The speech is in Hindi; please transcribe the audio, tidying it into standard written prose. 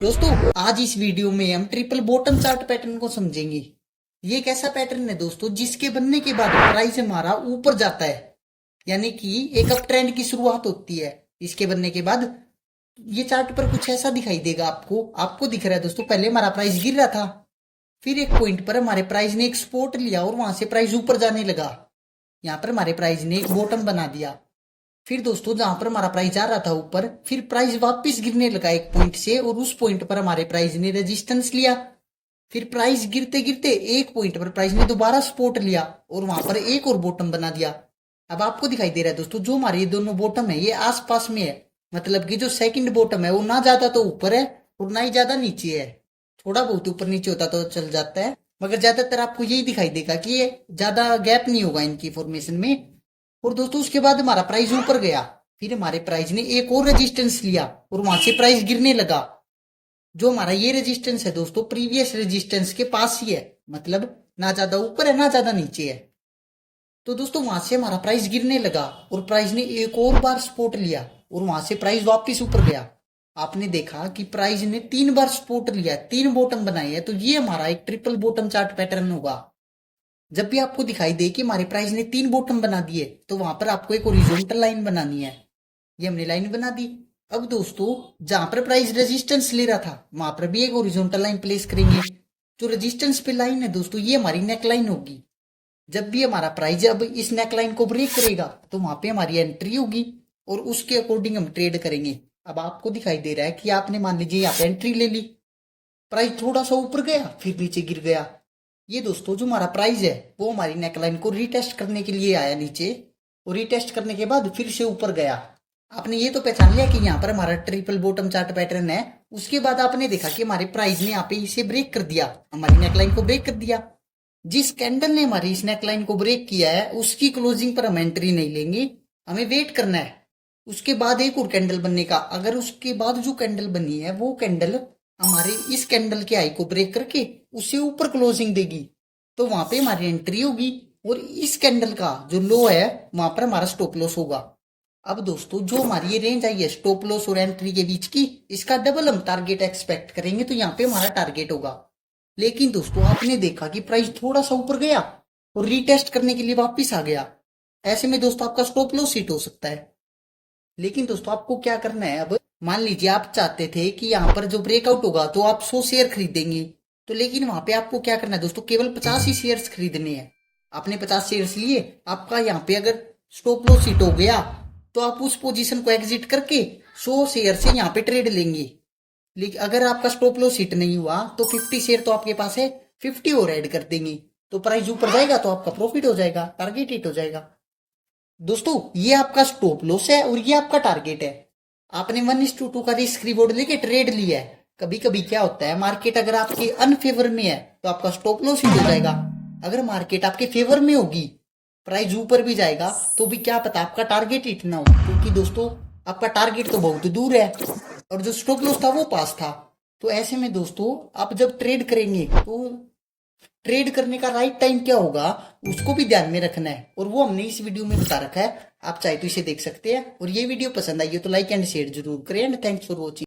दोस्तों आज इस वीडियो में हम ट्रिपल बॉटम चार्ट पैटर्न को समझेंगे। ये एक ऐसा पैटर्न है दोस्तों जिसके बनने के बाद प्राइस हमारा ऊपर जाता है, यानी कि एक अप ट्रेंड की शुरुआत होती है। इसके बनने के बाद ये चार्ट पर कुछ ऐसा दिखाई देगा। आपको दिख रहा है दोस्तों, पहले हमारा प्राइस गिर रहा था, फिर एक पॉइंट पर हमारे प्राइस ने एक सपोर्ट लिया और वहां से प्राइस ऊपर जाने लगा। यहाँ पर हमारे प्राइस ने एक बॉटम बना दिया। फिर दोस्तों जहां पर हमारा प्राइस जा रहा था ऊपर, फिर प्राइस वापस गिरने लगा एक पॉइंट से, और उस पॉइंट पर हमारे प्राइस ने रेजिस्टेंस लिया। फिर प्राइस गिरते गिरते एक पॉइंट पर प्राइस ने दोबारा सपोर्ट लिया और वहां पर एक और बॉटम बना दिया। अब आपको दिखाई दे रहा है दोस्तों, जो हमारे ये दोनों बॉटम है ये आसपास में है। मतलब कि जो सेकंड बॉटम है वो ना ज्यादा तो ऊपर है और ना ही ज्यादा नीचे है। थोड़ा बहुत ऊपर नीचे होता तो चल जाता है, मगर ज्यादातर आपको यही दिखाई देगा कि ये ज्यादा गैप नहीं होगा इनकी फॉर्मेशन में। और दोस्तों उसके बाद हमारा प्राइस ऊपर गया, फिर हमारे प्राइस ने एक और रेजिस्टेंस लिया और वहां से प्राइस गिरने लगा। जो हमारा ये रेजिस्टेंस है दोस्तों प्रीवियस रेजिस्टेंस के पास ही है, मतलब ना ज्यादा ऊपर है ना ज्यादा नीचे है। तो दोस्तों वहां से हमारा प्राइस गिरने लगा और प्राइस ने एक और बार सपोर्ट लिया और वहां से प्राइस वापस ऊपर गया। आपने देखा कि प्राइस ने 3 बार सपोर्ट लिया, 3 बॉटम बनाई है। तो ये हमारा एक ट्रिपल बॉटम चार्ट पैटर्न होगा। जब भी आपको दिखाई दे कि हमारे प्राइस ने 3 बॉटम बना दिए तो वहां पर आपको एक हॉरिजॉन्टल लाइन बनानी है। ये हमने लाइन बना दी। अब दोस्तों जहां पर प्राइस रेजिस्टेंस ले रहा था वहां पर भी एक हॉरिजॉन्टल लाइन प्लेस करेंगे। जो रेजिस्टेंस पे लाइन है दोस्तों ये हमारी नेक लाइन होगी। जब भी हमारा प्राइस अब इस नेक लाइन को ब्रेक करेगा तो वहां पे हमारी एंट्री होगी और उसके अकॉर्डिंग हम ट्रेड करेंगे। अब आपको दिखाई दे रहा है कि आपने मान लीजिए यहाँ पे एंट्री ले ली, प्राइस थोड़ा सा ऊपर गया फिर नीचे गिर गया। ये दोस्तों जो हमारा प्राइस है वो हमारी नेकलाइन को रीटेस्ट करने के लिए आया नीचे, और रीटेस्ट करने के बाद फिर से ऊपर गया। आपने ये तो पहचान लिया कि यहाँ पर हमारा ट्रिपल बॉटम चार्ट पैटर्न है। उसके बाद आपने देखा कि हमारे प्राइस ने यहाँ पे इसे ब्रेक कर दिया, हमारी नेकलाइन को ब्रेक कर दिया। जिस कैंडल ने हमारी इस नेकलाइन को ब्रेक किया है उसकी क्लोजिंग पर हम एंट्री नहीं लेंगे, हमें वेट करना है उसके बाद एक और कैंडल बनने का। अगर उसके बाद जो कैंडल बनी है वो कैंडल हमारे इस कैंडल के हाई को ब्रेक करके उससे ऊपर क्लोजिंग देगी तो वहां पे हमारी एंट्री होगी, और इस कैंडल का जो लो है वहां पर हमारा स्टॉप लॉस होगा। अब दोस्तों जो हमारी ये रेंज आई है स्टॉप लॉस और एंट्री के बीच की, इसका डबल हम टारगेट एक्सपेक्ट करेंगे तो यहाँ पे हमारा टारगेट होगा। लेकिन दोस्तों आपने देखा कि प्राइस थोड़ा सा ऊपर गया और रीटेस्ट करने के लिए वापिस आ गया। ऐसे में दोस्तों आपका स्टॉप लॉस हिट हो सकता है। लेकिन दोस्तों आपको क्या करना है, अब मान लीजिए आप चाहते थे कि यहाँ पर जो ब्रेकआउट होगा तो आप 100 शेयर खरीदेंगे, तो लेकिन वहां पे आपको क्या करना है दोस्तों, केवल 50 ही शेयर्स खरीदने हैं। आपने 50 शेयर्स लिए, आपका यहाँ पे अगर स्टॉप लॉस हिट हो गया तो आप उस पोजीशन को एग्जिट करके 100 शेयर से यहाँ पे ट्रेड लेंगे। लेकिन अगर आपका स्टॉप लॉस हिट नहीं हुआ तो 50 शेयर तो आपके पास है, 50 और ऐड कर देंगे तो प्राइस ऊपर जाएगा तो आपका प्रॉफिट हो जाएगा, टारगेट हिट हो जाएगा। दोस्तों ये आपका स्टॉप लॉस है और ये आपका टारगेट है। आपने 1:2 का रिस्क रिवॉर्ड लेके ट्रेड लिया है। कभी कभी क्या होता है, मार्केट अगर आपके अनफेवर में है तो आपका स्टॉप लॉस हिट हो जाएगा। अगर मार्केट आपके फेवर में होगी, प्राइस ऊपर भी जाएगा तो भी क्या पता आपका टारगेट हिट ना हो, क्योंकि दोस्तों आपका टारगेट तो बहुत दूर है और जो स्टॉप लॉस था वो पास था। तो ऐसे में दोस्तों आप जब ट्रेड करेंगे तो ट्रेड करने का राइट टाइम क्या होगा उसको भी ध्यान में रखना है, और वो हमने इस वीडियो में बता रखा है। आप चाहे तो इसे देख सकते हैं। और ये वीडियो पसंद आई हो तो लाइक एंड शेयर जरूर करें। And thanks for watching.